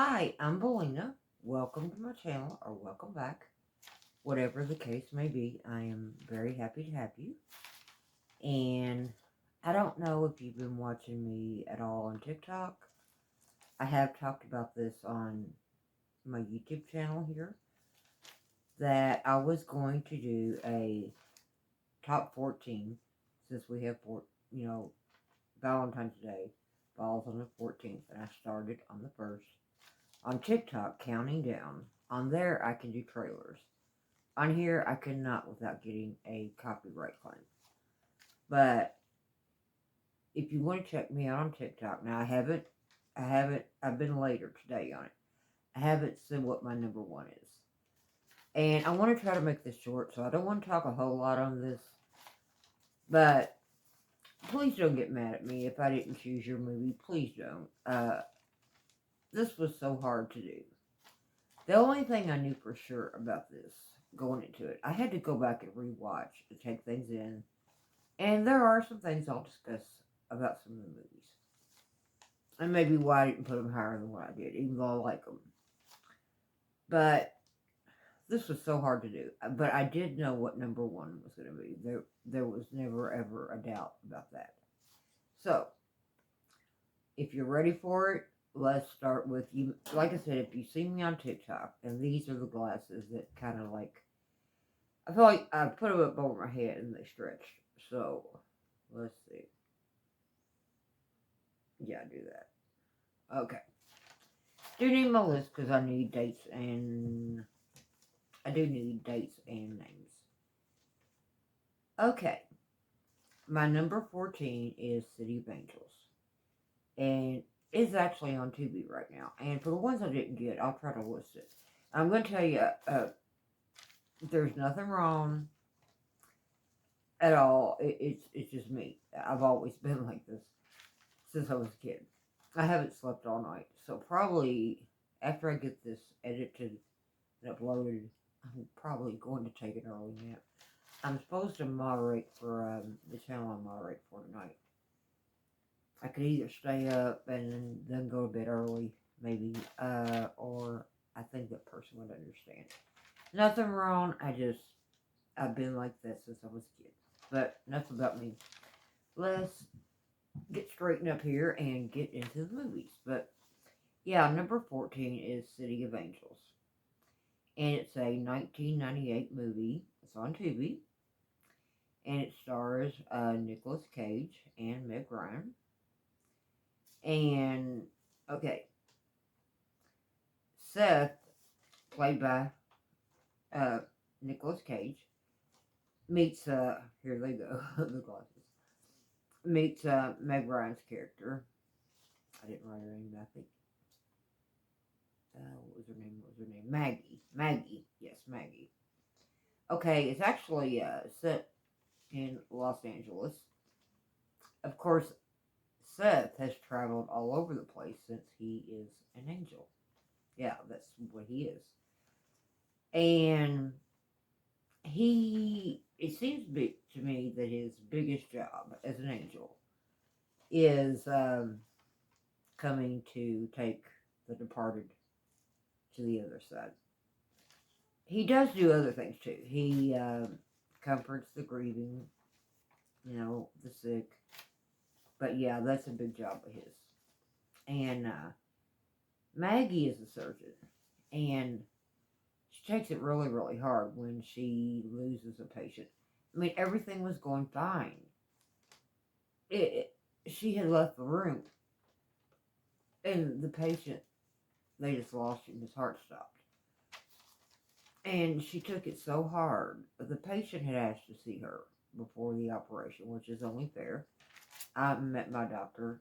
Hi, I'm Belina. Welcome to my channel, or welcome back. Whatever the case may be, I am very happy to have you. And I don't know if you've been watching me at all on TikTok. I have talked about this on my YouTube channel here, that I was going to do a top 14, since we have, Valentine's Day falls on the 14th, and I started on the 1st. On TikTok, counting down. On there, I can do trailers. On here, I could not without getting a copyright claim. But if you want to check me out on TikTok, now I've been later today on it. I haven't said what my number one is. And I want to try to make this short, so I don't want to talk a whole lot on this. But please don't get mad at me if I didn't choose your movie. Please don't. This was so hard to do. The only thing I knew for sure about this going into it, I had to go back and rewatch to take things in. And there are some things I'll discuss about some of the movies. And maybe why I didn't put them higher than what I did, even though I like them. But this was so hard to do. But I did know what number one was going to be. There was never, ever a doubt about that. So, if you're ready for it, let's start with you. Like I said, if you see me on TikTok, and these are the glasses that kind of like, I feel like I put them up over my head and they stretch. So, let's see. Yeah, I do that. Okay. Do need my list because I need dates and I do need dates and names. Okay. My number 14 is City of Angels. And it's actually on Tubi right now. And for the ones I didn't get, I'll try to list it. I'm going to tell you, there's nothing wrong at all. It's just me. I've always been like this since I was a kid. I haven't slept all night. So probably after I get this edited and uploaded, I'm probably going to take an early nap. I'm supposed to moderate for the channel I moderate for tonight. I could either stay up and then go to bed early, maybe, or I think that person would understand. Nothing wrong. I've been like this since I was a kid. But enough about me. Let's get straightened up here and get into the movies. But yeah, number 14 is City of Angels. And it's a 1998 movie. It's on Tubi. And it stars Nicolas Cage and Meg Ryan. And, okay, Seth, played by Nicolas Cage, meets, here they go, the glasses, meets Meg Ryan's character. I didn't write her name, I think. What was her name? What was her name? Maggie. Maggie. Yes, Maggie. Okay, it's actually set in Los Angeles. Of course, Seth has traveled all over the place since he is an angel. Yeah, that's what he is. And it seems to me that his biggest job as an angel is coming to take the departed to the other side. He does do other things too. He comforts the grieving, the sick. But yeah, that's a big job of his. And Maggie is a surgeon, and she takes it really, really hard when she loses a patient. I mean, everything was going fine. She had left the room, and the patient, they just lost him. His heart stopped. And she took it so hard. The patient had asked to see her before the operation, which is only fair. I met my doctor.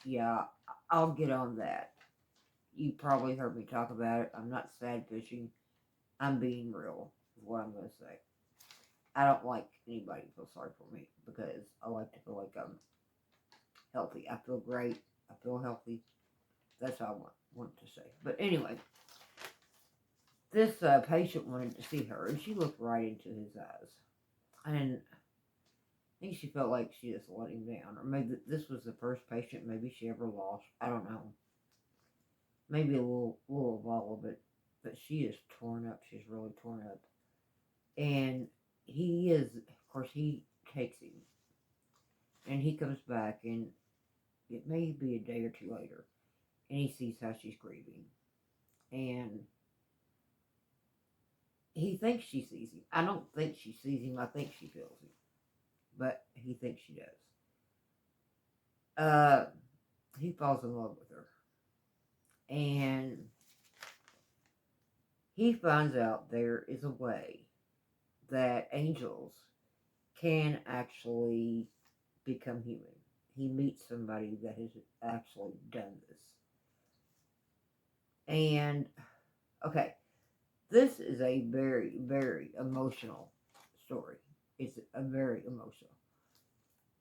Yeah, I'll get on that. You probably heard me talk about it. I'm not sad fishing. I'm being real, is what I'm going to say. I don't like anybody to feel sorry for me because I like to feel like I'm healthy. I feel great. I feel healthy. That's all I want to say. But anyway, this patient wanted to see her, and she looked right into his eyes. And I think she felt like she just let him down. Or maybe this was the first patient maybe she ever lost. I don't know. maybe a little of all of it, but she is torn up. She's really torn up. And he is, of course, he takes him. And he comes back, and it may be a day or two later, and he sees how she's grieving. And he thinks she sees him. I don't think she sees him. I think she feels him. But he thinks she does. He falls in love with her. And he finds out there is a way that angels can actually become human. He meets somebody that has actually done this. And, okay, this is a very, very emotional story. It's a very emotional.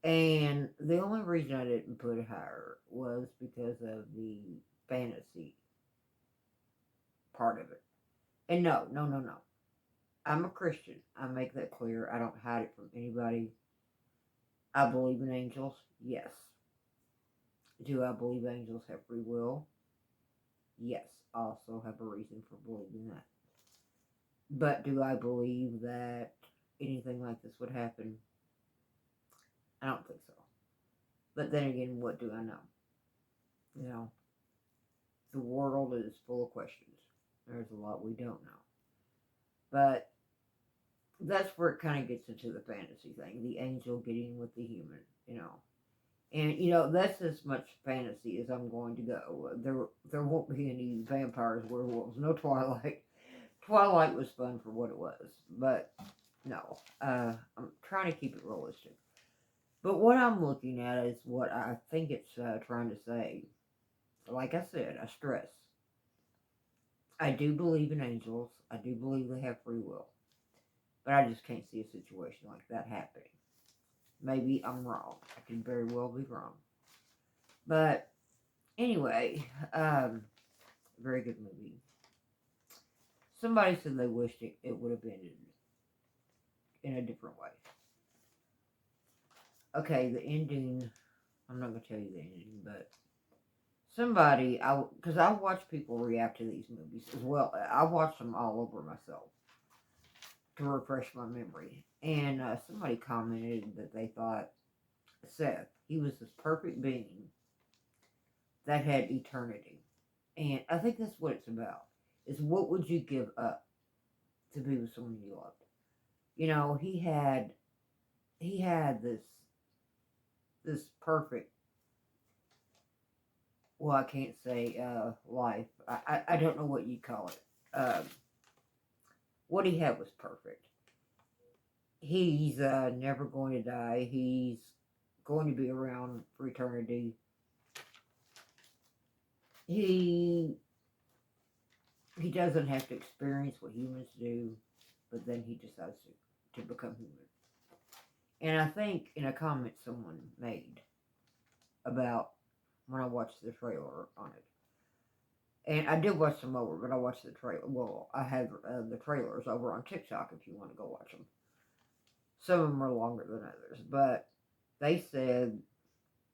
And the only reason I didn't put it higher was because of the fantasy part of it. And no. I'm a Christian. I make that clear. I don't hide it from anybody. I believe in angels. Yes. Do I believe angels have free will? Yes. I also have a reason for believing that. But do I believe that anything like this would happen? I don't think so. But then again, what do I know? You know, the world is full of questions. There's a lot we don't know. But that's where it kind of gets into the fantasy thing. The angel getting with the human, you know. And, you know, that's as much fantasy as I'm going to go. There won't be any vampires, werewolves, no Twilight. Twilight was fun for what it was. But, no. I'm trying to keep it realistic. But what I'm looking at is what I think it's trying to say. Like I said, I stress. I do believe in angels. I do believe they have free will. But I just can't see a situation like that happening. Maybe I'm wrong. I could very well be wrong. But anyway, very good movie. Somebody said they wished it would have ended in a different way. Okay, the ending, I'm not going to tell you the ending, but somebody, because I watch people react to these movies as well. I watch them all over myself to refresh my memory. And somebody commented that they thought Seth, he was this perfect being that had eternity. And I think that's what it's about. Is what would you give up to be with someone you loved? You know, he had this perfect, well, I can't say life. I don't know what you call it. What he had was perfect. He's never going to die. He's going to be around for eternity. He doesn't have to experience what humans do, but then he decides to become human. And I think in a comment someone made about when I watched the trailer on it, and I did watch some over, but I watched the trailer. Well, I have the trailers over on TikTok if you want to go watch them. Some of them are longer than others, but they said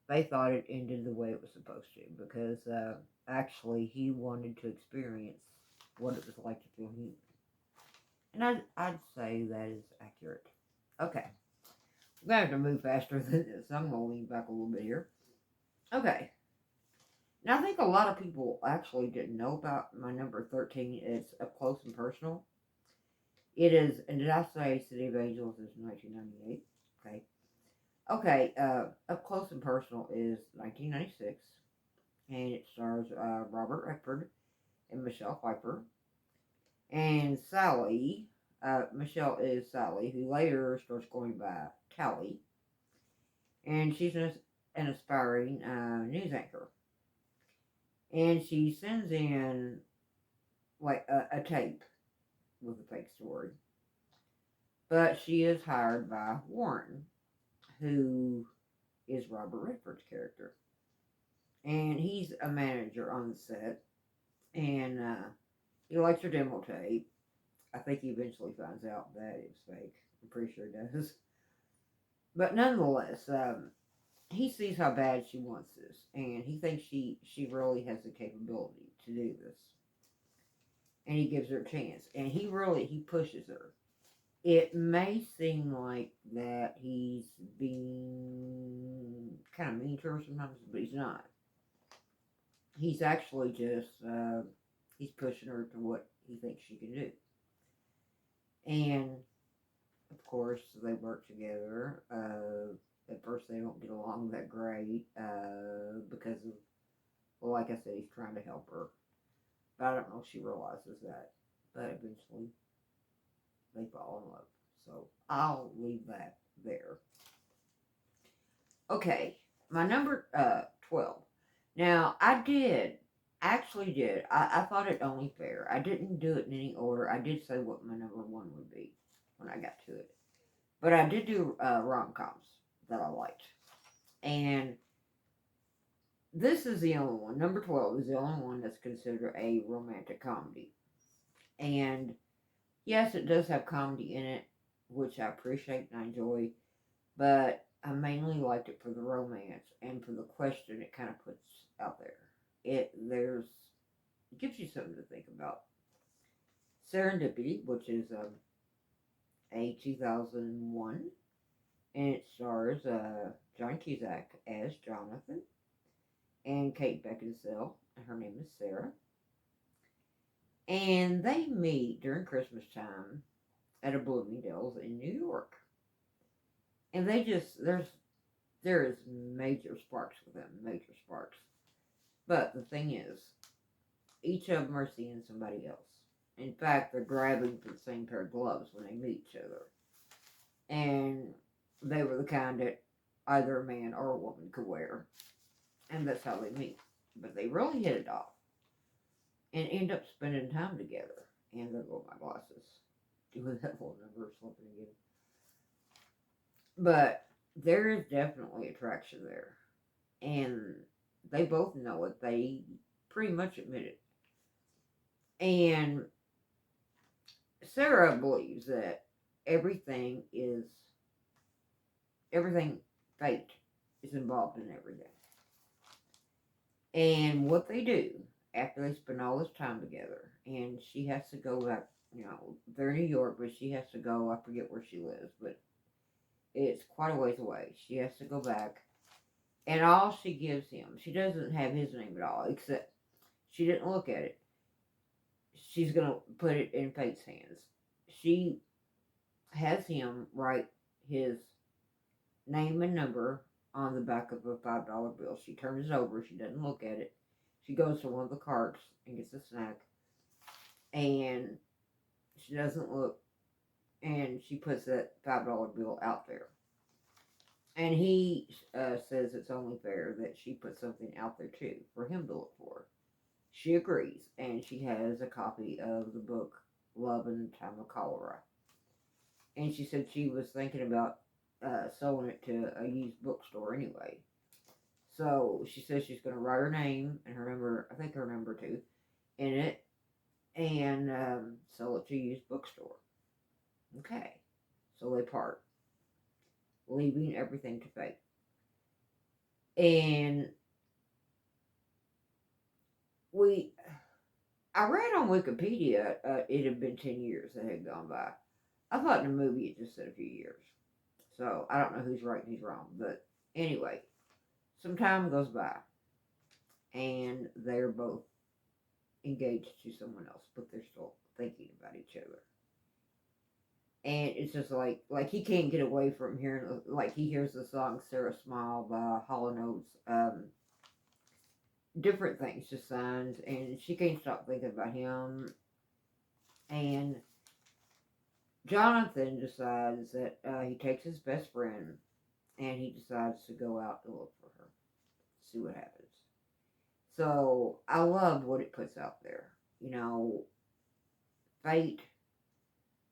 they thought it ended the way it was supposed to, because actually he wanted to experience what it was like to feel human. And I'd say that is accurate. Okay. I'm going to have to move faster than this. I'm going to lean back a little bit here. Okay. Now, I think a lot of people actually didn't know about my number 13. It's Up Close and Personal. It is, and did I say City of Angels is 1998? Okay. Okay, Up Close and Personal is 1996. And it stars Robert Redford and Michelle Pfeiffer. And Sally, Michelle is Sally, who later starts going by Callie. And she's an aspiring news anchor. And she sends in like a tape with a fake story. But she is hired by Warren, who is Robert Redford's character. And he's a manager on the set. And he likes her demo tape. I think he eventually finds out that it's fake. I'm pretty sure he does. But nonetheless, he sees how bad she wants this, and he thinks she really has the capability to do this, and he gives her a chance, and he pushes her. It may seem like that he's being kind of mean to her sometimes, but he's not. He's actually just he's pushing her to what he thinks she can do, and of course they work together. At first they don't get along that great because of, well, like I said, he's trying to help her, but I don't know if she realizes that. But eventually they fall in love. So I'll leave that there. Okay, my number 12. Now, actually did. I thought it only fair. I didn't do it in any order. I did say what my number one would be when I got to it. But I did do rom-coms that I liked. And this is the only one. Number 12 is the only one that's considered a romantic comedy. And yes, it does have comedy in it, which I appreciate and I enjoy. But I mainly liked it for the romance and for the question it kind of puts out there. It gives you something to think about. Serendipity, which is a 2001, and it stars John Cusack as Jonathan and Kate Beckinsale, and her name is Sarah. And they meet during Christmas time at a Bloomingdale's in New York. And there is major sparks with them, major sparks. But the thing is, each of them are seeing somebody else. In fact, they're grabbing for the same pair of gloves when they meet each other. And they were the kind that either a man or a woman could wear. And that's how they meet. But they really hit it off. And end up spending time together. And there go my glasses. With that little number slipping again. But there is definitely attraction there. And they both know it. They pretty much admit it. And Sarah believes that everything fate is involved in everything. And what they do after they spend all this time together, and she has to go back, they're in New York, but she has to go, I forget where she lives, but it's quite a ways away. She has to go back, and all she gives him, she doesn't have his name at all, except she didn't look at it. She's going to put it in Fate's hands. She has him write his name and number on the back of a $5 bill. She turns it over. She doesn't look at it. She goes to one of the carts and gets a snack. And she doesn't look. And she puts that $5 bill out there. And he says it's only fair that she puts something out there too for him to look for. She agrees. And she has a copy of the book Love in the Time of Cholera. And she said she was thinking about selling it to a used bookstore anyway. So she says she's going to write her name and her number, I think her number too, in it, and sell it to a used bookstore. Okay. So they part, leaving everything to fate. And I read on Wikipedia it had been 10 years that had gone by. I thought in the movie it just said a few years. So I don't know who's right and who's wrong. But anyway, some time goes by. And they're both engaged to someone else. But they're still thinking about each other. And it's just like he can't get away from hearing, like he hears the song Sarah Smile by Hall & Oates. Different things, just signs. And she can't stop thinking about him. And Jonathan decides that he takes his best friend and he decides to go out to look for her, see what happens. So I love what it puts out there. Fate.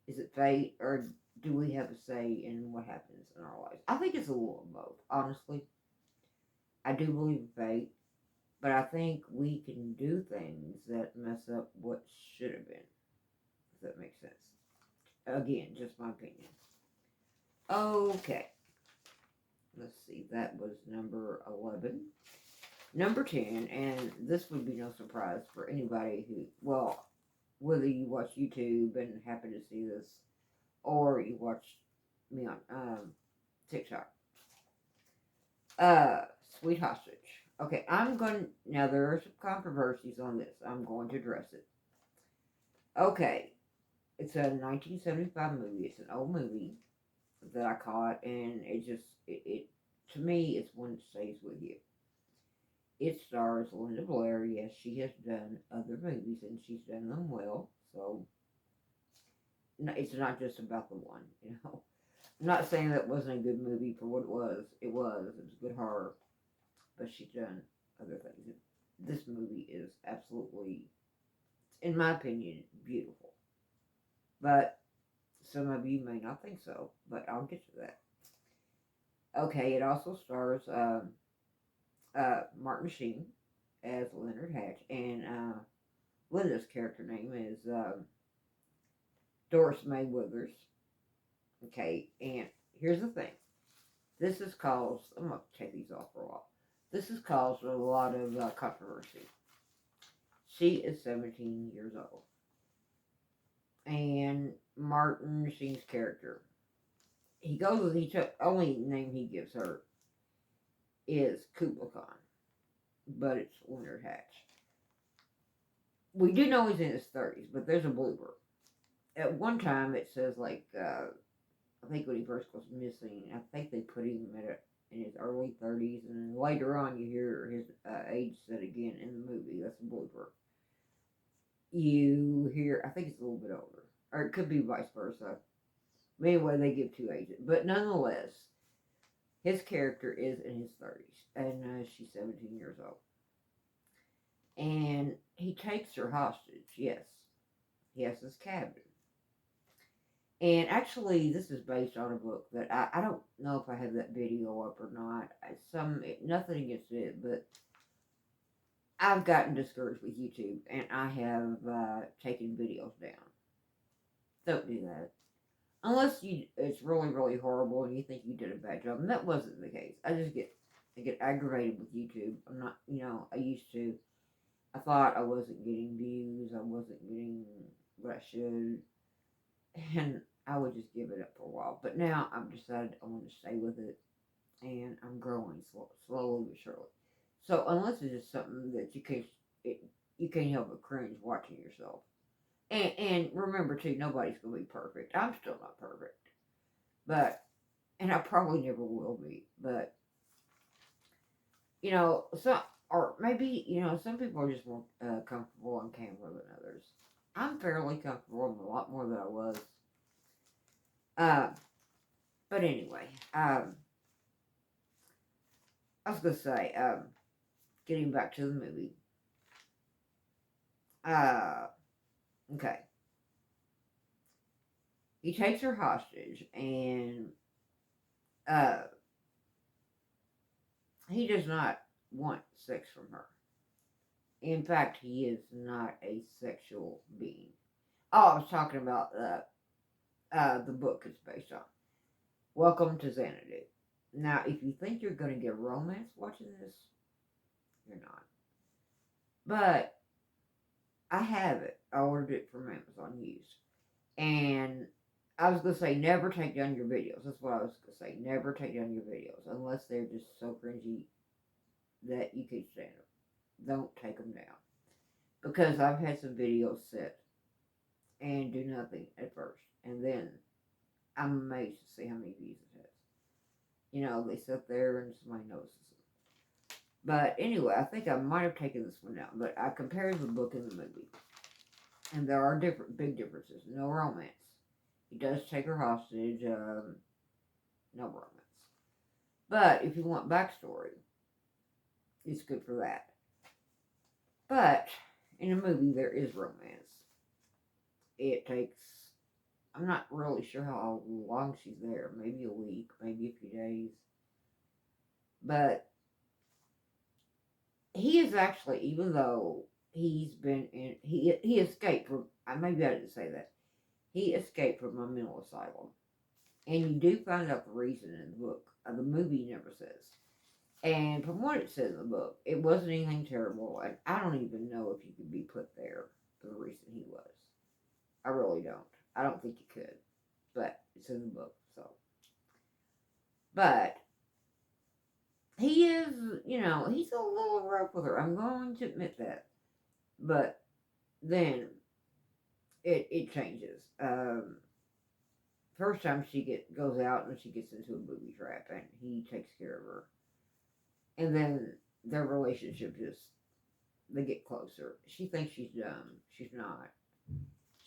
Is it fate, or do we have a say in what happens in our lives? I think it's a little of both, honestly. I do believe in fate, but I think we can do things that mess up what should have been, if that makes sense. Again, just my opinion. Okay. let's see, that was number 11. Number 10, and this would be no surprise for anybody who, well, whether you watch YouTube and happen to see this, or you watch me on TikTok. Sweet Hostage. Okay, now there are some controversies on this. I'm going to address it. Okay, it's a 1975 movie. It's an old movie that I caught, and it to me, it's one that stays with you. It stars Linda Blair. Yes, she has done other movies, and she's done them well. So it's not just about the one, I'm not saying that wasn't a good movie for what it was. It was. It was good horror, but she's done other things. This movie is absolutely, in my opinion, beautiful. But some of you may not think so, but I'll get to that. Okay, it also stars Martin Sheen as Leonard Hatch, and Linda's character name is Doris May Withers. Okay, and here's the thing. This has caused, I'm going to take these off for a while. This has caused a lot of controversy. She is 17 years old. And Martin Sheen's character, only name he gives her is Kubla Khan, but it's Leonard Hatch. We do know he's in his 30s, but there's a blooper. At one time, it says, I think when he first goes missing, I think they put him in his early 30s, and then later on you hear his age said again in the movie. That's a blooper. You hear, I think it's a little bit older, or it could be vice versa. But anyway, they give two ages. But nonetheless, his character is in his 30s, and she's 17 years old. And he takes her hostage, yes. He has this cabin. And actually, this is based on a book that I don't know if I have that video up or not. Nothing against it, but I've gotten discouraged with YouTube, and I have taken videos down. Don't do that. Unless it's really, really horrible and you think you did a bad job. And that wasn't the case. I get aggravated with YouTube. I'm not, I thought I wasn't getting views. I wasn't getting what I should. And I would just give it up for a while. But now I've decided I want to stay with it. And I'm growing slowly but surely. So unless it's just something that you can't help but cringe watching yourself. And remember too, nobody's going to be perfect. I'm still not perfect. And I probably never will be. But, some people are just more comfortable on camera than others. I'm fairly comfortable. I'm a lot more than I was. But anyway, I was going to say, getting back to the movie. Okay. He takes her hostage, and he does not want sex from her. In fact, he is not a sexual being. Oh, I was talking about the book it's based on. Welcome to Xanadu. Now, if you think you're going to get romance watching this, you're not. But I have it. I ordered it from Amazon used. And I was going to say, never take down your videos. That's what I was going to say. Never take down your videos. Unless they're just so cringy that you can't stand them. Don't take them down. Because I've had some videos set and do nothing at first. And then I'm amazed to see how many views it has. They sit there and somebody notices them. But anyway, I think I might have taken this one down. But I compared the book and the movie. And there are big differences. No romance. He does take her hostage. No romance. But if you want backstory, it's good for that. But in a movie, there is romance. It takes, I'm not really sure how long she's there. Maybe a week, maybe a few days. But he is actually, even though he's been in, he escaped from, maybe I didn't say that. He escaped from a mental asylum. And you do find out the reason in the book. The movie never says. And from what it said in the book, it wasn't anything terrible. And I don't even know if you could be put there for the reason he was. I really don't. I don't think you could. But it's in the book, so. But he is, he's a little rough with her. I'm going to admit that. But then it changes. First time she goes out and she gets into a booby trap and he takes care of her. And then their relationship they get closer. She thinks she's dumb. She's not.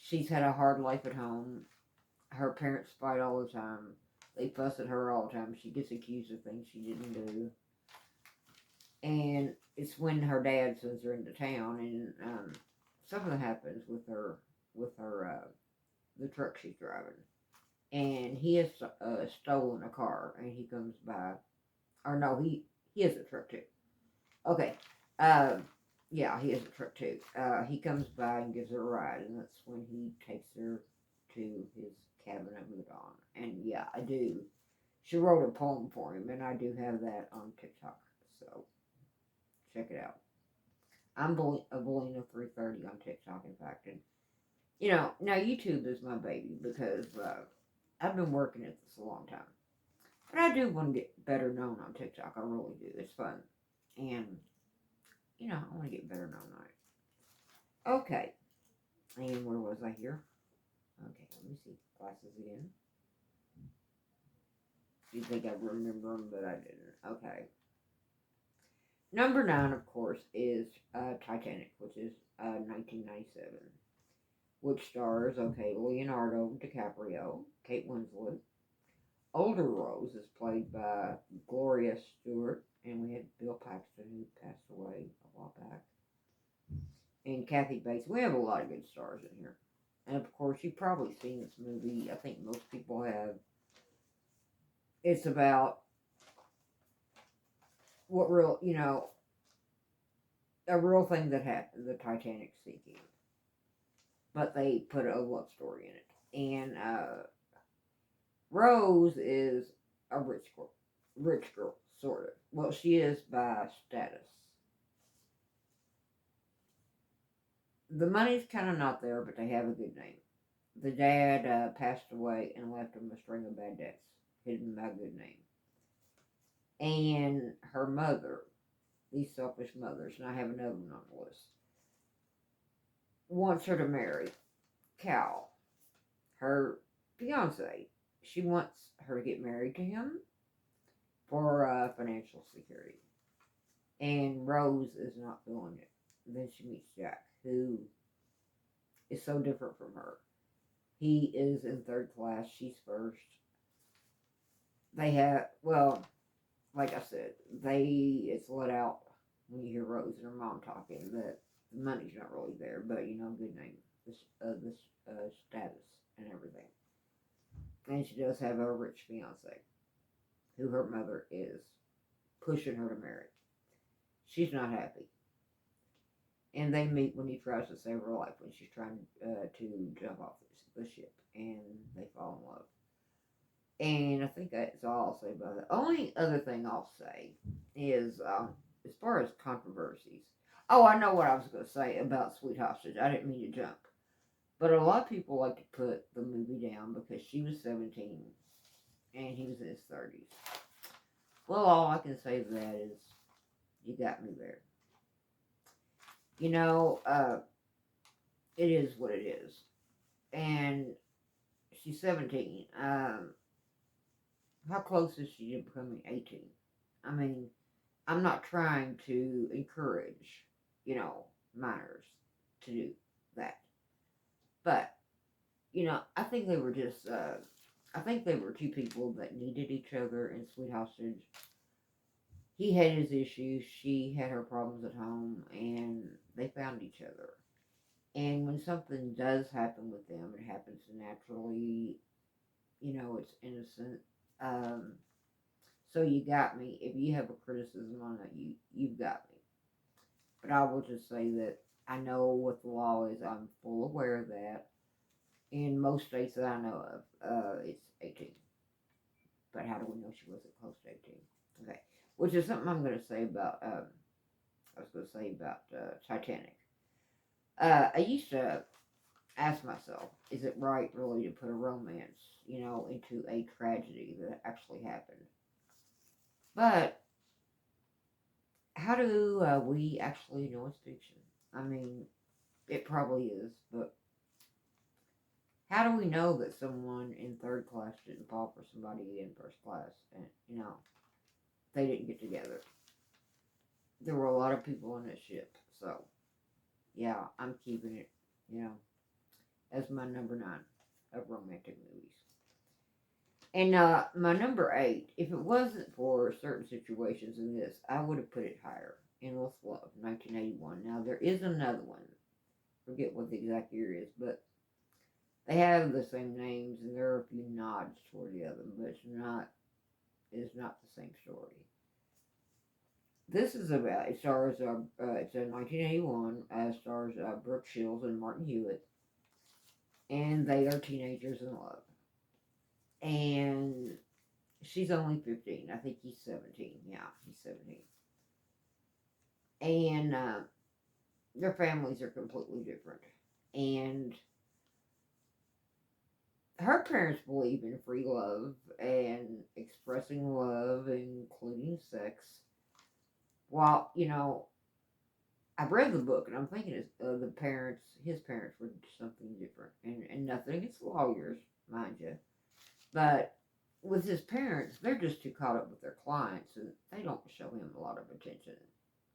She's had a hard life at home. Her parents fight all the time. They fuss at her all the time. She gets accused of things she didn't do. And it's when her dad sends her into town and something happens with the truck she's driving. And he has stolen a car and he comes by. Or no, he has a truck too. Okay. Yeah, he has a truck too. He comes by and gives her a ride, and that's when he takes her to his cabin at dawn. And yeah, I do. She wrote a poem for him, and I do have that on TikTok. So check it out. I'm Belina 330 on TikTok, in fact. And now YouTube is my baby because I've been working at this a long time. But I do want to get better known on TikTok. I really do. It's fun. And, I want to get better known on it. Okay. And where was I here? Okay, let me see. Glasses again. You think I remember them, but I didn't. Okay. Number 9, of course, is Titanic, which is 1997. Which stars, Leonardo DiCaprio, Kate Winslet. Older Rose is played by Gloria Stewart, and we had Bill Paxton, who passed away a while back, and Kathy Bates. We have a lot of good stars in here. And of course, you've probably seen this movie. I think most people have. It's about a real thing that happened, the Titanic sinking. But they put a love story in it. And Rose is a rich girl, sort of. Well, she is by status. The money's kind of not there, but they have a good name. The dad passed away and left them a string of bad debts, hidden by a good name. And her mother, these selfish mothers, and I have another one on the list, wants her to marry Cal, her fiance. She wants her to get married to him for financial security. And Rose is not feeling it. Then she meets Jack, who is so different from her. He is in third class. She's first. They have, like I said, it's let out when you hear Rose and her mom talking that the money's not really there, but good name, this status and everything. And she does have a rich fiance, who her mother is pushing her to marry. She's not happy. And they meet when he tries to save her life, when she's trying to jump off the ship, and they fall in love. And I think that's all I'll say about it. The only other thing I'll say is, as far as controversies, I know what I was going to say about Sweet Hostage. I didn't mean to jump. But a lot of people like to put the movie down because she was 17 and he was in his 30s. Well, all I can say to that is, you got me there. It is what it is. And she's 17. How close is she to becoming 18? I mean, I'm not trying to encourage, minors to do that. But, I think they were just, I think they were two people that needed each other in Sweet Hostage. He had his issues, she had her problems at home, and they found each other. And when something does happen with them, it happens naturally, it's innocent. So you got me. If you have a criticism on it, you've got me. But I will just say that I know what the law is. I'm full aware of that. In most states that I know of, it's 18. But how do we know she wasn't close to 18? Okay. Which is something I'm going to say about, Titanic. I used to ask myself, is it right really to put a romance, into a tragedy that actually happened? But how do we actually know it's fiction? I mean, it probably is, but how do we know that someone in third class didn't fall for somebody in first class and, they didn't get together? There were a lot of people on this ship, so yeah, I'm keeping it, as my number 9 of romantic movies. And my number 8, if it wasn't for certain situations in this, I would have put it higher. Endless Love, 1981. Now, there is another one. Forget what the exact year is, but they have the same names, and there are a few nods toward the other, but it's not the same story. This is about, it stars, it's in 1981, stars Brooke Shields and Martin Hewitt, and they are teenagers in love. And she's only 15. I think he's 17. Yeah, he's 17. And their families are completely different. And her parents believe in free love and expressing love, including sex. While, I've read the book and I'm thinking his parents were something different. And nothing against lawyers, mind you. But with his parents, they're just too caught up with their clients and they don't show him a lot of attention.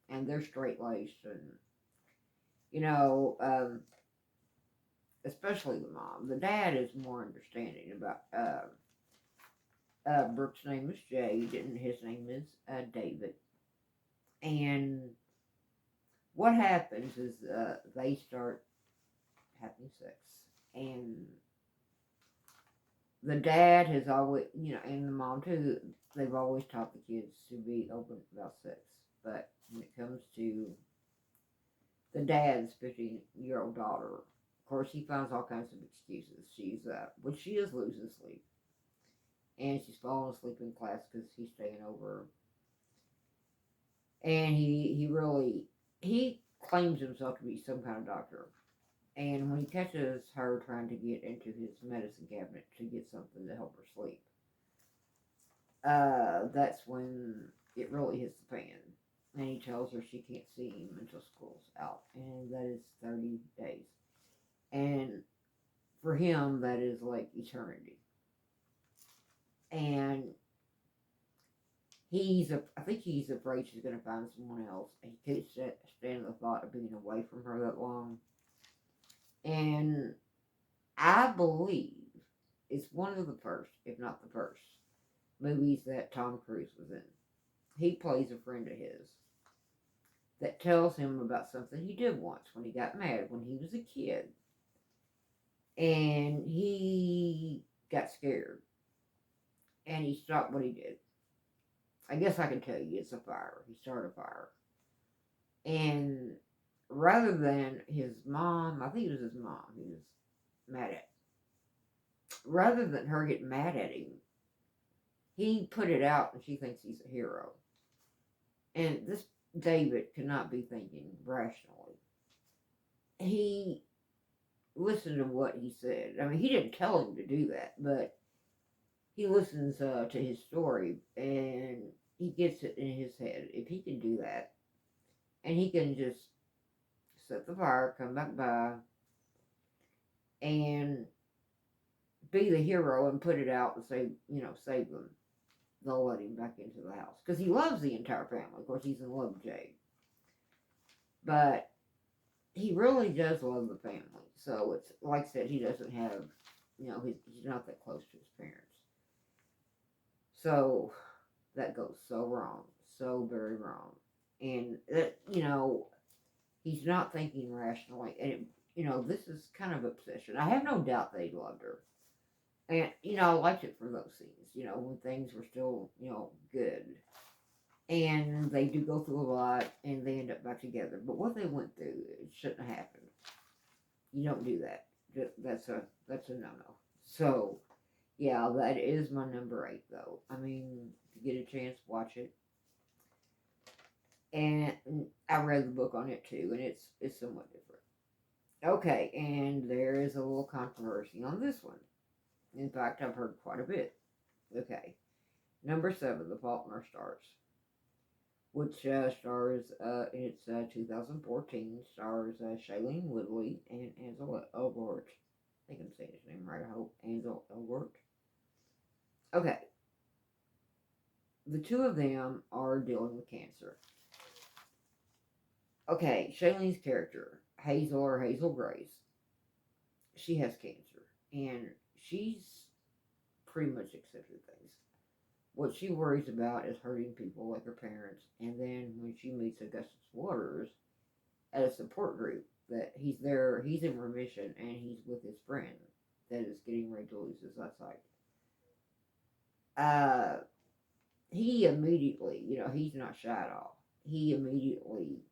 And they're straight-laced and, especially the mom. The dad is more understanding about, Brooke's name is Jade and his name is David. And what happens is they start having sex. And the dad has always, and the mom too, they've always taught the kids to be open about sex. But when it comes to the dad's 15-year-old daughter, of course, he finds all kinds of excuses. She is losing sleep. And she's falling asleep in class because he's staying over. And he claims himself to be some kind of doctor. And when he catches her trying to get into his medicine cabinet to get something to help her sleep, that's when it really hits the fan. And he tells her she can't see him until school's out. And that is 30 days. And for him, that is like eternity. And I think he's afraid she's going to find someone else. And he can't stand the thought of being away from her that long. And I believe it's one of the first, if not the first, movies that Tom Cruise was in. He plays a friend of his that tells him about something he did once when he got mad when he was a kid. And he got scared. And he stopped what he did. I guess I can tell you it's a fire. He started a fire. And rather than his mom, I think it was his mom he was mad at. Rather than her get mad at him, he put it out and she thinks he's a hero. And this David cannot be thinking rationally. He listened to what he said. I mean, he didn't tell him to do that, but he listens to his story and he gets it in his head. If he can do that, and he can just set the fire, come back by, and be the hero and put it out and save them, they'll let him back into the house. Because he loves the entire family. Of course, he's in love with Jade. But he really does love the family. So it's, like I said, he doesn't have, he's not that close to his parents. So that goes so wrong. So very wrong. And, he's not thinking rationally. And, this is kind of obsession. I have no doubt that he loved her. And, I liked it for those scenes, when things were still, good. And they do go through a lot, and they end up back together. But what they went through, it shouldn't have happened. You don't do that. That's a no-no. So, Yeah, that is my number 8, though. I mean, if you get a chance, watch it. And I read the book on it too, and it's somewhat different. Okay, and there is a little controversy on this one. In fact, I've heard quite a bit. Okay, number 7, The Fault in Our Stars, which stars in its 2014 stars Shailene Woodley and Ansel Elgort. I think I'm saying his name right. I hope Ansel Elgort. Okay, the two of them are dealing with cancer. Okay, Shailene's character, Hazel or Hazel Grace, she has cancer, and she's pretty much accepted things. What she worries about is hurting people like her parents, and then when she meets Augustus Waters at a support group, that he's there, he's in remission, and he's with his friend that is getting ready to lose his eyesight. Uh, he immediately, he's not shy at all. He immediately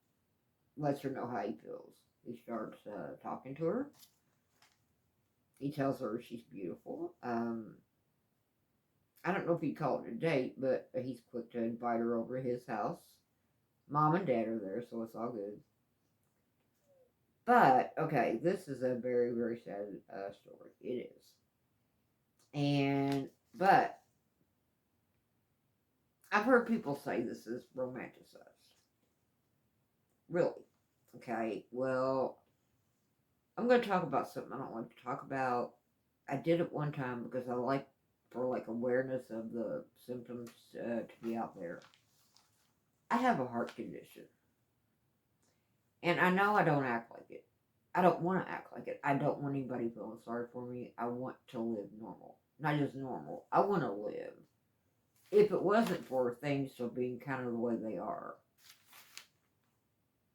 lets her know how he feels. He starts talking to her. He tells her she's beautiful. I don't know if he'd call it a date, but he's quick to invite her over to his house. Mom and Dad are there, so it's all good. But, okay, this is a very, very sad story. It is. But, I've heard people say this is romanticized. Really. Okay, well, I'm going to talk about something I don't like to talk about. I did it one time because I like, for like awareness of the symptoms to be out there. I have a heart condition. And I know I don't act like it. I don't want to act like it. I don't want anybody feeling sorry for me. I want to live normal. Not just normal. I want to live. If it wasn't for things still being kind of the way they are,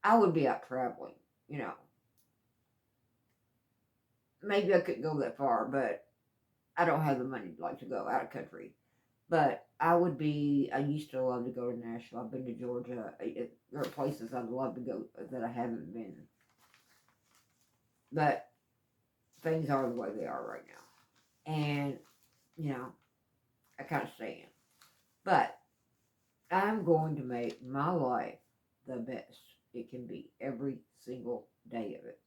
I would be out traveling, Maybe I couldn't go that far, but I don't have the money to go out of country. But I used to love to go to Nashville. I've been to Georgia. There are places I'd love to go that I haven't been. But things are the way they are right now. And, I kind of stand. But I'm going to make my life the best it can be every single day of it.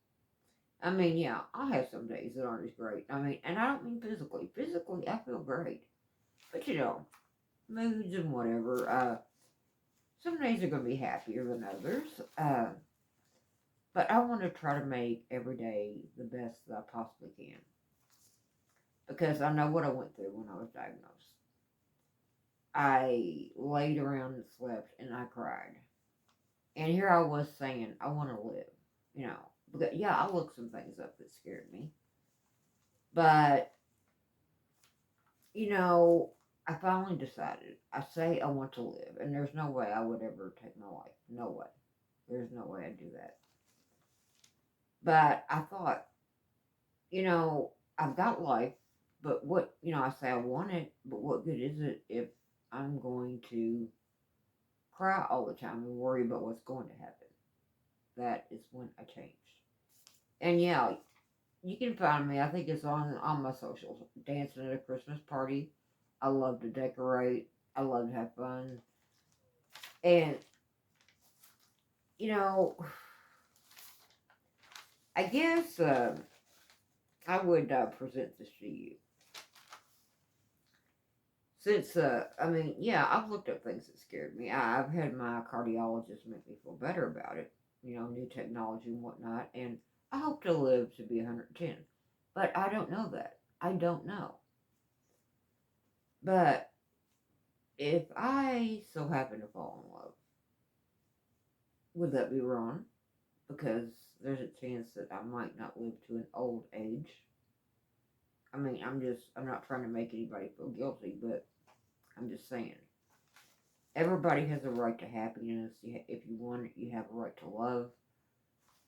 I mean, yeah, I'll have some days that aren't as great. I mean, and I don't mean physically. Physically, I feel great. But, moods and whatever. Some days are going to be happier than others. But I want to try to make every day the best that I possibly can. Because I know what I went through when I was diagnosed. I laid around and slept and I cried. And here I was saying, I want to live, Because, yeah, I looked some things up that scared me. But, I finally decided. I say I want to live. And there's no way I would ever take my life. No way. There's no way I'd do that. But I thought, I've got life. But what, I say I want it. But what good is it if I'm going to cry all the time and worry about what's going to happen? That is when I changed. And yeah, you can find me. I think it's on my socials. Dancing at a Christmas party. I love to decorate. I love to have fun. And, I guess I would present this to you. Since, I've looked up things that scared me. I've had my cardiologist make me feel better about it. New technology and whatnot. And I hope to live to be 110. But I don't know that. I don't know. But if I so happen to fall in love, would that be wrong? Because there's a chance that I might not live to an old age. I mean, I'm not trying to make anybody feel guilty, but I'm just saying. Everybody has a right to happiness. If you want it, you have a right to love.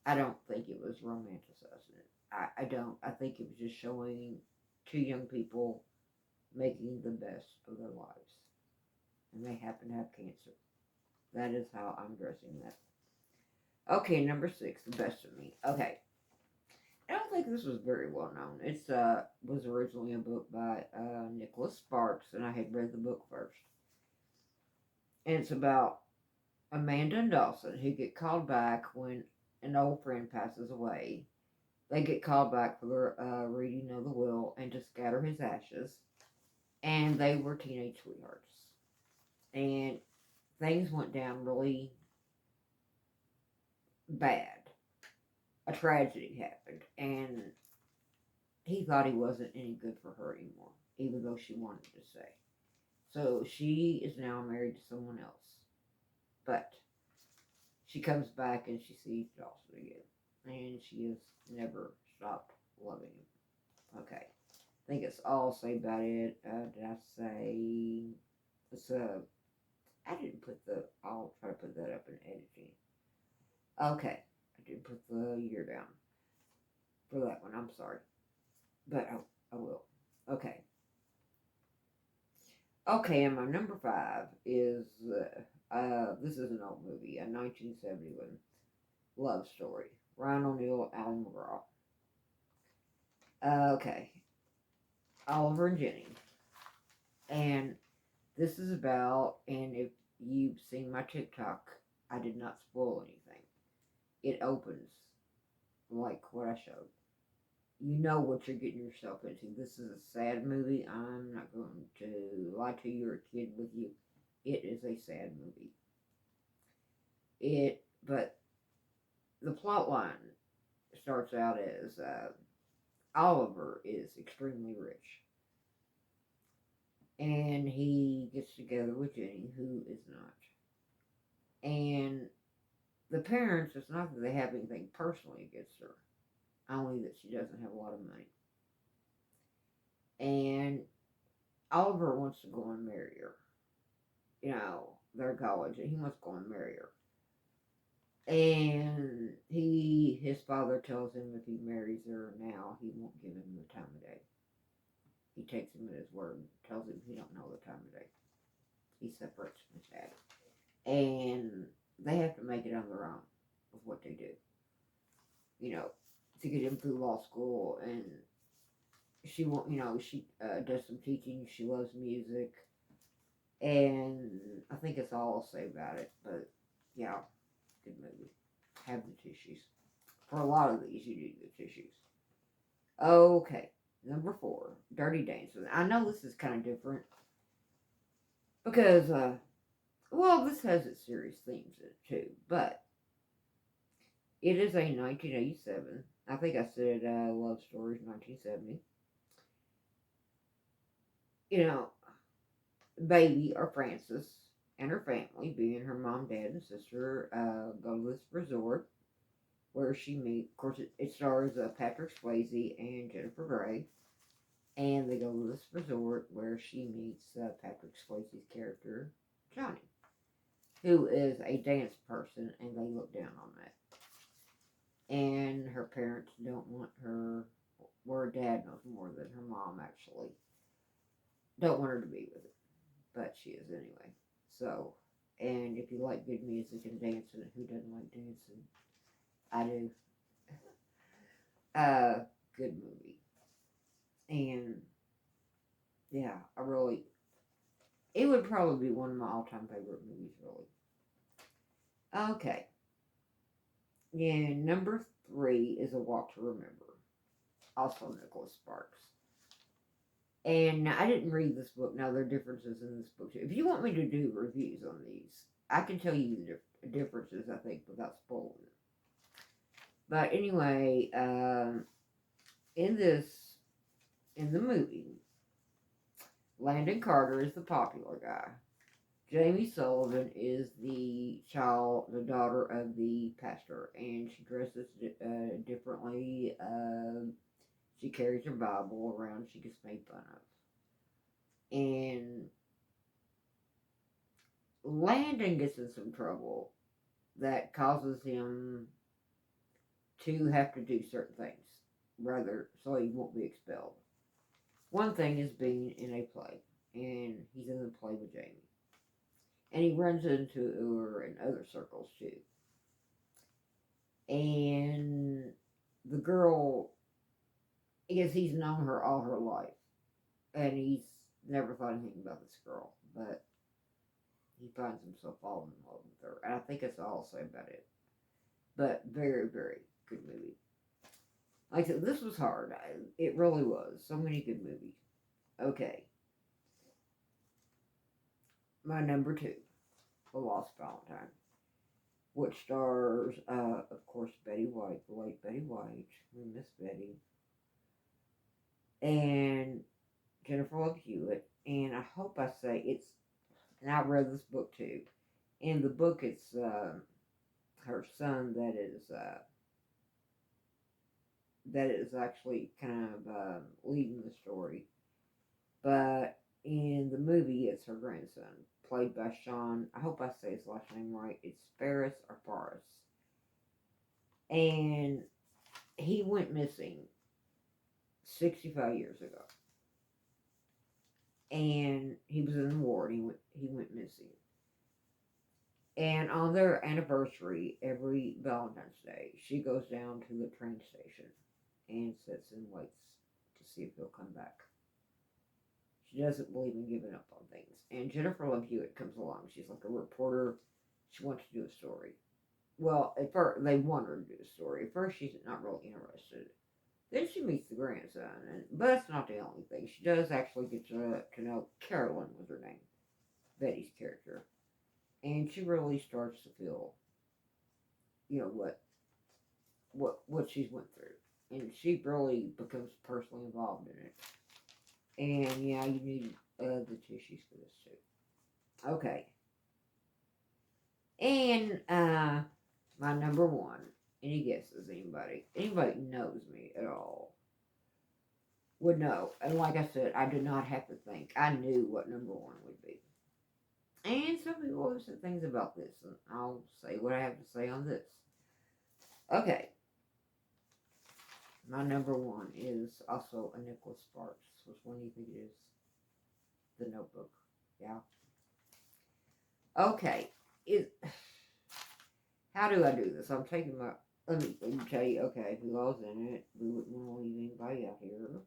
I don't think it was romanticizing it. I don't. I think it was just showing two young people making the best of their lives. And they happen to have cancer. That is how I'm dressing that. Okay, number 6, the best of me. Okay. I don't think this was very well known. It's was originally a book by Nicholas Sparks, and I had read the book first. And it's about Amanda and Dawson who get called back when an old friend passes away. They get called back for the reading of the will and to scatter his ashes. And they were teenage sweethearts. And things went down really bad. A tragedy happened, and he thought he wasn't any good for her anymore, even though she wanted to stay. So she is now married to someone else. But she comes back and she sees Dawson again. And she has never stopped loving him. Okay. I think it's all I'll say about it. Did I say it's I didn't put I'll try to put that up in editing. Okay. I didn't put the year down for that one. I'm sorry. But I will. Okay. Okay, and my number 5 is this is an old movie, a 1971 love story. Ryan O'Neal, Alan McGraw. Okay, Oliver and Jenny, and this is about. And if you've seen my TikTok, I did not spoil anything. It opens like what I showed. You know what you're getting yourself into. This is a sad movie. I'm not going to lie to you or kid with you. It is a sad movie. But the plot line starts out as Oliver is extremely rich. And he gets together with Jenny, who is not. And the parents, it's not that they have anything personally against her, only that she doesn't have a lot of money. And Oliver wants to go and marry her. You know, they're college, and he wants to go and marry her. And his father tells him if he marries her now, he won't give him the time of day. He takes him at his word and tells him he don't know the time of day. He separates from his dad. And they have to make it on their own with what they do. You know, to get him through law school. And she won't, she does some teaching. She loves music. And I think that's all I'll say about it. But, yeah, good movie. Have the tissues. For a lot of these, you need the tissues. Okay, number 4, Dirty Dancing. I know this is kind of different. Because, this has its serious themes in it, too. But it is a 1987. I think I said Love Stories 1970. Baby, or Frances, and her family, being her mom, dad, and sister, go to this resort where she meets. Of course, it stars Patrick Swayze and Jennifer Grey. And they go to this resort where she meets Patrick Swayze's character, Johnny, who is a dance person, and they look down on that. And her parents don't want her, or her dad knows more than her mom, actually. Don't want her to be with it. But she is anyway. So, and if you like good music and dancing, who doesn't like dancing? I do. Good movie. And, yeah, it would probably be one of my all-time favorite movies, really. Okay. And number 3 is A Walk to Remember. Also Nicholas Sparks. And I didn't read this book. Now, there are differences in this book, too. If you want me to do reviews on these, I can tell you the differences, I think, without spoiling them. But anyway, in the movie, Landon Carter is the popular guy. Jamie Sullivan is the daughter of the pastor, and she dresses differently. She carries her Bible around. She gets made fun of. And Landon gets in some trouble that causes him to have to do certain things, so he won't be expelled. One thing is being in a play, and he's in the play with Jamie. And he runs into her in other circles, too. And the girl because he's known her all her life, and he's never thought anything about this girl, but he finds himself falling in love with her, and I think that's all I'll say about it. But very, very good movie. Like I said, this was hard. It really was. So many good movies. Okay. My number two, The Lost Valentine, which stars, of course, Betty White, the late Betty White. We miss Betty. And Jennifer Love Hewitt. And I hope I say it's, and I read this book too. In the book, it's her son that is actually kind of leading the story. But in the movie, it's her grandson, played by Sean. I hope I say his last name right. It's Ferris or Forrest. And he went missing 65 years ago. And he was in the war and he went missing. And on their anniversary, every Valentine's Day, she goes down to the train station and sits and waits to see if he'll come back. She doesn't believe in giving up on things. And Jennifer Love Hewitt comes along. She's like a reporter. She wants to do a story. Well, at first, they want her to do a story. At first, she's not really interested. Then she meets the grandson. But that's not the only thing. She does actually get to know Carolyn was her name, Betty's character. And she really starts to feel, what she's went through. And she really becomes personally involved in it. And yeah, you need the tissues for this too. Okay. And my number one, any guesses, anybody? Anybody knows me at all would know. And like I said, I did not have to think. I knew what number one would be. And some people have said things about this, and I'll say what I have to say on this. Okay. My number one is also a Nicholas Sparks. Which one do you think it is? The Notebook. Yeah. Okay. How do I do this? I'm taking my... Let me tell you, okay, who all's in it. We wouldn't want to leave anybody out here.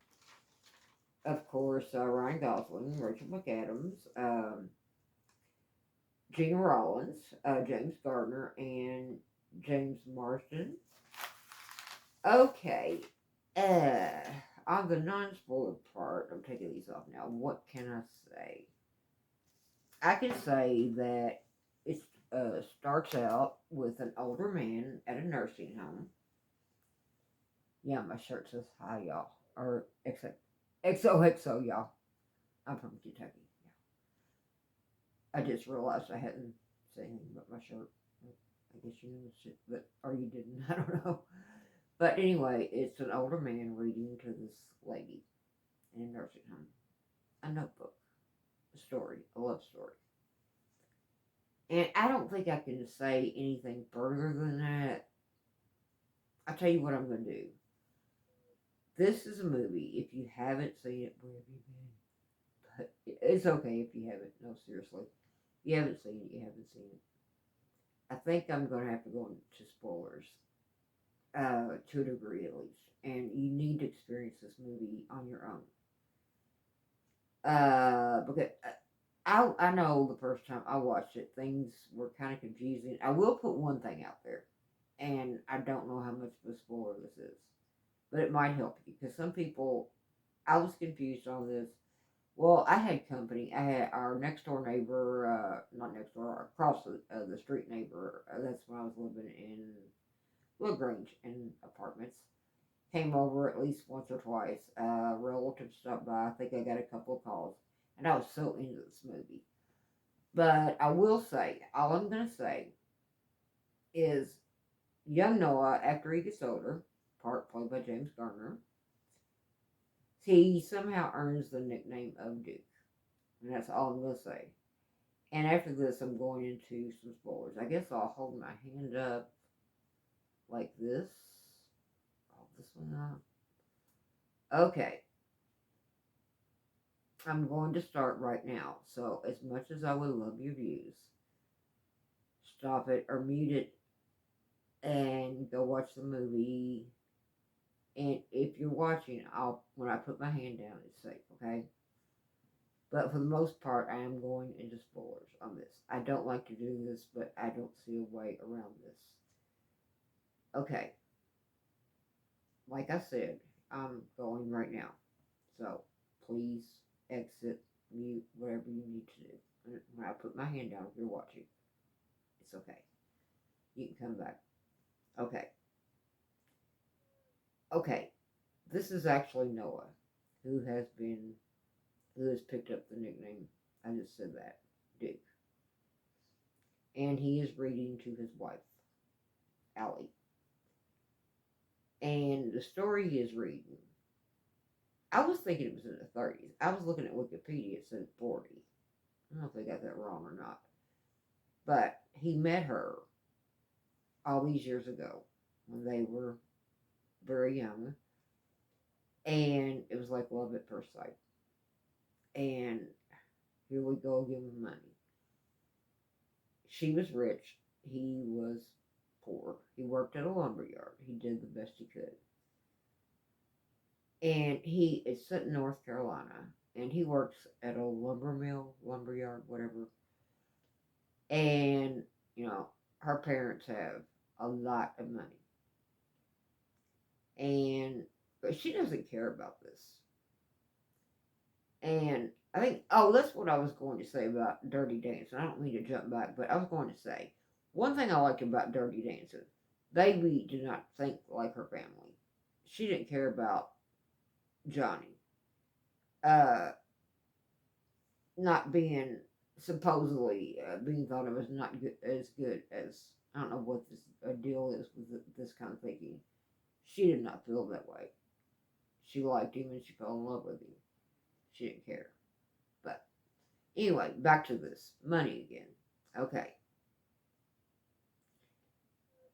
Of course, Ryan Gosling, Rachel McAdams, Gina Rollins, James Gardner, and James Marsden. Okay. On the non-spoiler part, I'm taking these off now. What can I say? I can say that it starts out with an older man at a nursing home. Yeah, my shirt says hi, y'all. Or XOXO, y'all. I'm from Kentucky. Yeah. I just realized I hadn't said anything about my shirt. I guess you knew, or you didn't. I don't know. But anyway, it's an older man reading to this lady in a nursing home. A notebook. A story. A love story. And I don't think I can say anything further than that. I'll tell you what I'm going to do. This is a movie. If you haven't seen it, where have you been? But it's okay if you haven't. No, seriously. If you haven't seen it, you haven't seen it. I think I'm going to have to go into spoilers. To a degree at least. And you need to experience this movie on your own. Because I know the first time I watched it, things were kind of confusing. I will put one thing out there. And I don't know how much of a spoiler this is. But it might help you. Because some people, I was confused on this. Well, I had company. I had our next door neighbor, not next door, across the street neighbor. That's when I was living in LaGrange in apartments. Came over at least once or twice. Relatives stopped by. I think I got a couple of calls. And I was so into this movie. But I will say, all I'm going to say is young Noah, after he gets older, part played by James Garner, he somehow earns the nickname of Duke. And that's all I'm going to say. And after this, I'm going into some spoilers. I guess I'll hold my hand up like this. Hold this one up. Okay. I'm going to start right now. So, as much as I would love your views, stop it or mute it and go watch the movie And if you're watching, when I put my hand down, it's safe, okay? But for the most part, I am going into spoilers on this. I don't like to do this, but I don't see a way around this. Okay. Like I said, I'm going right now. So please exit, mute, whatever you need to do. When I put my hand down, if you're watching, it's okay. You can come back. Okay. Okay. This is actually Noah, who has picked up the nickname. I just said that, Duke. And he is reading to his wife, Allie. And the story he is reading, I was thinking it was in the 30s. I was looking at Wikipedia, it said 40. I don't know if they got that wrong or not. But he met her all these years ago when they were very young. And it was like love at first sight. And here we go again with money. She was rich. He was poor. He worked at a lumber yard. He did the best he could. And he is set in North Carolina. And he works at a lumber mill, lumber yard, whatever. And, her parents have a lot of money. But she doesn't care about this. And I think, that's what I was going to say about Dirty Dancing. I don't mean to jump back, but I was going to say, one thing I liked about Dirty Dancing, Baby did not think like her family. She didn't care about Johnny. Not being, supposedly, being thought of as not good, as good as, I don't know what this deal is with this kind of thinking. She did not feel that way. She liked him and she fell in love with him. She didn't care. But anyway, back to this. Money again. Okay.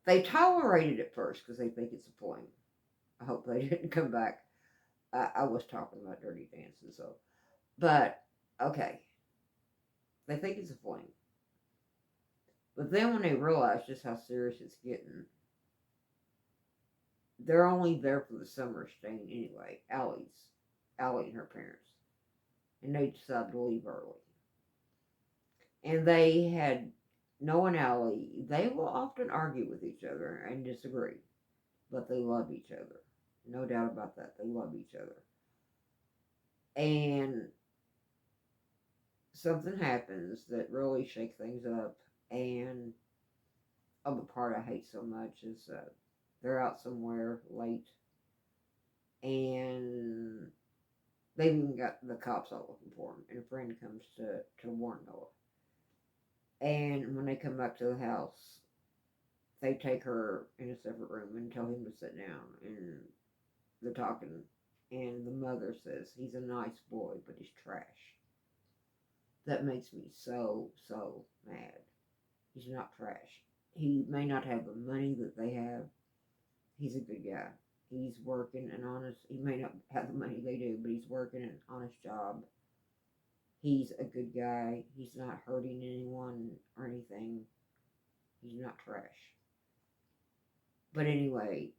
They tolerate it at first because they think it's a fling. I hope they didn't come back. I was talking about Dirty Dancing, so. But, okay. They think it's a fling. But then when they realize just how serious it's getting, they're only there for the summer staying anyway. Allie and her parents. And they decide to leave early. And they had Noah and Allie, they will often argue with each other and disagree. But they love each other. No doubt about that. They love each other. And something happens that really shakes things up. And the part I hate so much is they're out somewhere late. And they've even got the cops out looking for them. And a friend comes to warn Noah. And when they come back to the house, they take her in a separate room and tell him to sit down. And they're talking. And the mother says, he's a nice boy, but he's trash. That makes me so, so mad. He's not trash. He may not have the money that they have. He's a good guy. He's working an honest, he may not have the money they do, but he's working an honest job. He's a good guy. He's not hurting anyone or anything. He's not trash. But anyway,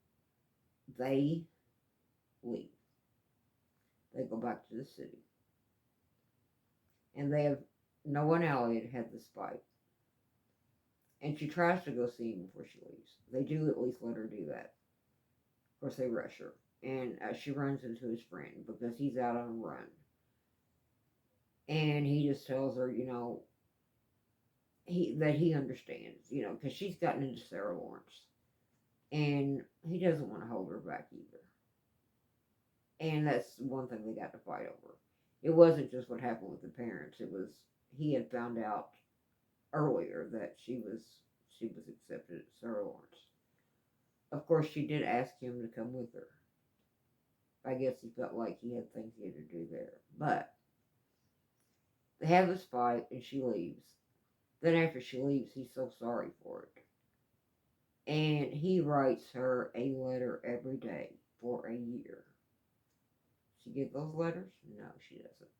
they leave. They go back to the city. And Noah and Elliot had this fight. And she tries to go see him before she leaves. They do at least let her do that. Of course, they rush her. And she runs into his friend because he's out on a run. And he just tells her, that he understands, because she's gotten into Sarah Lawrence. And he doesn't want to hold her back either. And that's one thing they got to fight over. It wasn't just what happened with the parents. It was, he had found out earlier that she was accepted at Sarah Lawrence. Of course, she did ask him to come with her. I guess he felt like he had things he had to do there. But they have this fight and she leaves. Then after she leaves, he's so sorry for it. And he writes her a letter every day for a year. She get those letters? No, she doesn't.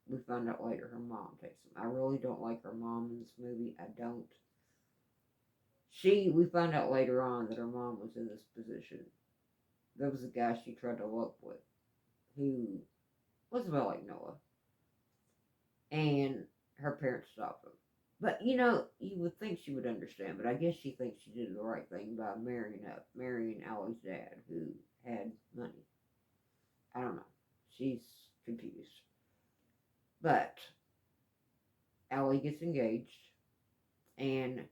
We find out later her mom takes them. I really don't like her mom in this movie. I don't. We find out later on that her mom was in this position. there was a guy she tried to elope with who was about like Noah, and her parents stopped him. But you would think she would understand, but I guess she thinks she did the right thing by marrying Allie's dad, who had money. I don't know. She's confused. But Allie gets engaged, and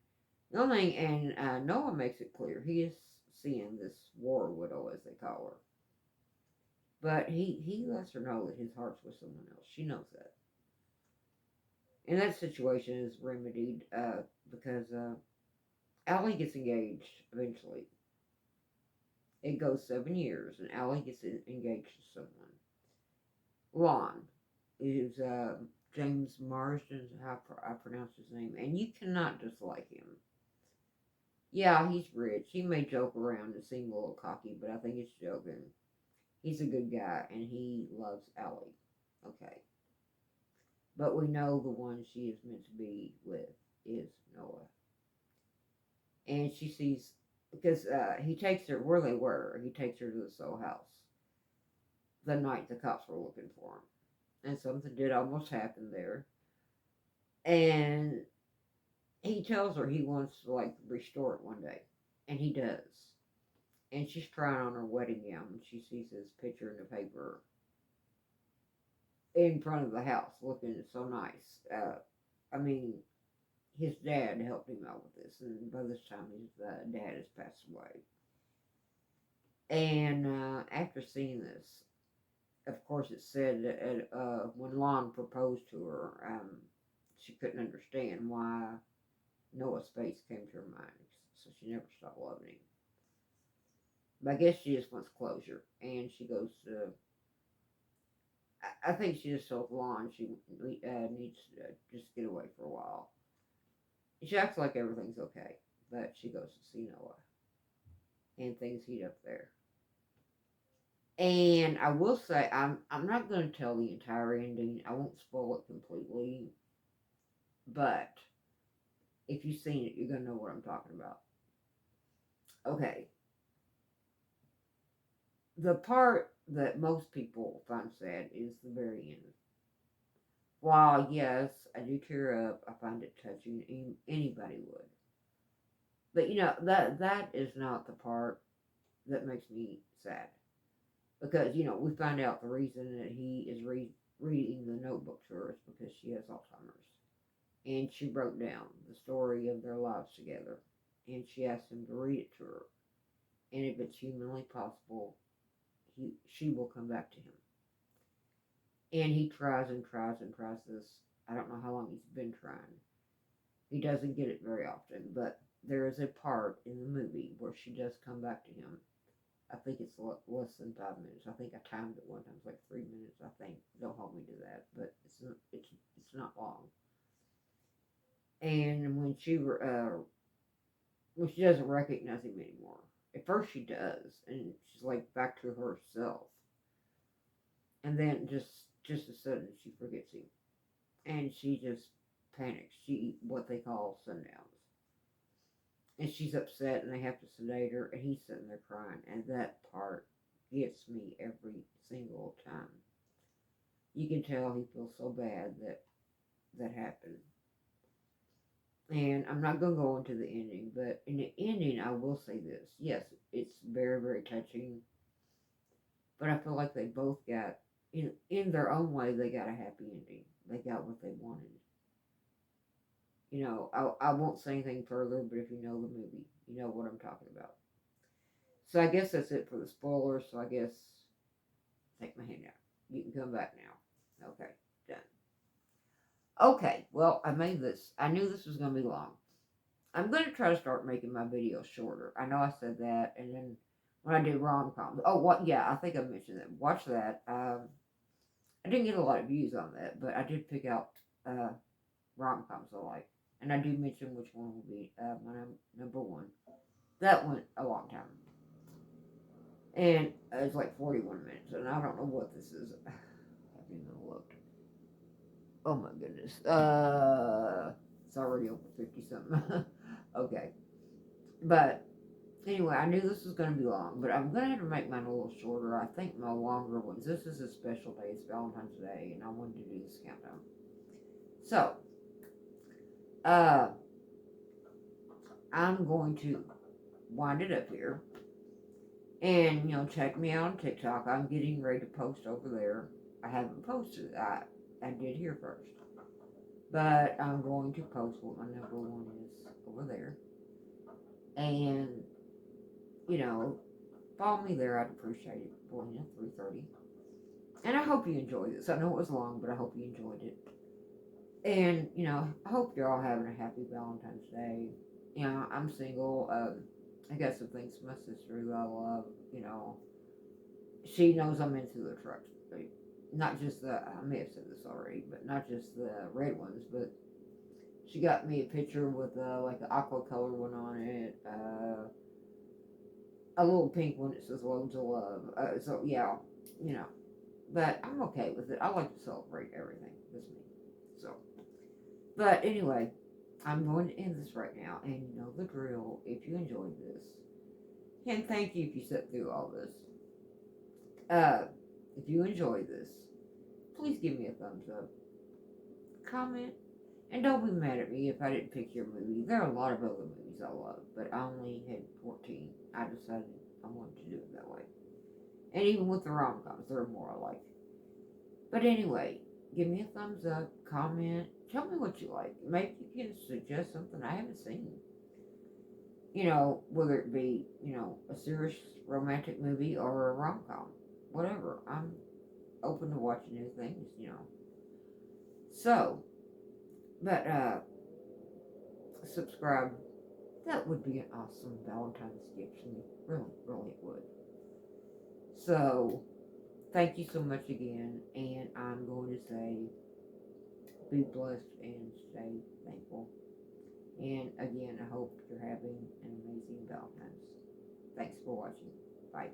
the only thing, and Noah makes it clear he is seeing this war widow, as they call her. But he lets her know that his heart's with someone else. She knows that. And that situation is remedied because Allie gets engaged eventually. It goes 7 years, and Allie gets engaged to someone. Lon is James Marsden, how I pronounce his name, and you cannot dislike him. Yeah, he's rich. He may joke around and seem a little cocky, but I think it's joking. He's a good guy, and he loves Allie. Okay. But we know the one she is meant to be with is Noah. And she sees, because he takes her where they were, he takes her to the Soul House the night the cops were looking for him. And something did almost happen there. And he tells her he wants to, like, restore it one day. And he does. And she's trying on her wedding gown when she sees his picture in the paper in front of the house, looking so nice. I mean, his dad helped him out with this, and by this time his dad has passed away. And after seeing this, of course, it said that when Lon proposed to her, she couldn't understand why Noah's face came to her mind, so she never stopped loving him. But I guess she just wants closure, and she goes to. I think she just told Lon she needs to just get away for a while. She acts like everything's okay, but she goes to see Noah, and things heat up there. And I will say, I'm not going to tell the entire ending. I won't spoil it completely, but if you've seen it, you're going to know what I'm talking about. Okay. The part that most people find sad is the very end. While, yes, I do tear up, I find it touching. Anybody would. But, that is not the part that makes me sad. Because, we find out the reason that he is reading the notebook to her is because she has Alzheimer's. And she wrote down the story of their lives together. And she asked him to read it to her. And if it's humanly possible, she will come back to him. And he tries and tries and tries this. I don't know how long he's been trying. He doesn't get it very often, but there is a part in the movie where she does come back to him. I think it's less than 5 minutes. I think I timed it one time. It's like 3 minutes, I think. Don't hold me to that, but it's not long. And when she doesn't recognize him anymore, at first she does, and she's like back to herself, and then just a sudden she forgets him, and she just panics. She what they call sundowns. And she's upset, and they have to sedate her, and he's sitting there crying, and that part gets me every single time. You can tell he feels so bad that happened. And I'm not going to go into the ending, but in the ending, I will say this. Yes, it's very, very touching, but I feel like they both got, in their own way, they got a happy ending. They got what they wanted. I won't say anything further, but if you know the movie, you know what I'm talking about. So I guess that's it for the spoilers. So I guess take my hand out. You can come back now. Okay, done. Okay, well, I made this. I knew this was going to be long. I'm going to try to start making my videos shorter. I know I said that, and then when I do rom-coms. Oh, what? Yeah, I think I mentioned that. Watch that. I didn't get a lot of views on that, but I did pick out rom-coms I like. And I do mention which one will be my number one. That went a long time. And it's like 41 minutes, and I don't know what this is. I haven't even looked. Oh my goodness. It's already over 50 something. Okay. But Anyway, I knew this was going to be long, but I'm going to have to make mine a little shorter. I think my longer ones, this is a special day. It's Valentine's Day, and I wanted to do this countdown. So, uh, I'm going to wind it up here. And, check me out on TikTok. I'm getting ready to post over there. I haven't posted. I did here first. But I'm going to post what my number one is over there. And, follow me there. I'd appreciate it. Boy, 3:30. And I hope you enjoyed this. I know it was long, but I hope you enjoyed it. And, I hope you're all having a happy Valentine's Day. I'm single. I got some things from my sister that I love. She knows I'm into the trucks. Not just I may have said this already, but not just the red ones, but she got me a picture with like the aqua color one on it, a little pink one that says loads of love. So yeah, you know, but I'm okay with it. I like to celebrate everything. That's me. So, but anyway, I'm going to end this right now, and you know the drill. If you enjoyed this, and thank you if you sat through all this. If you enjoyed this, please give me a thumbs up, comment, and don't be mad at me if I didn't pick your movie. There are a lot of other movies I love, but I only had 14. I decided I wanted to do it that way. And even with the rom-coms, there are more I like. But anyway, give me a thumbs up, comment, tell me what you like. Maybe you can suggest something I haven't seen. Whether it be, a serious romantic movie or a rom-com. Whatever. I'm open to watching new things. So, but subscribe. That would be an awesome Valentine's gift to me. Really, really it would. So, thank you so much again, and I'm going to say be blessed and stay thankful. And again, I hope you're having an amazing Valentine's. Thanks for watching. Bye.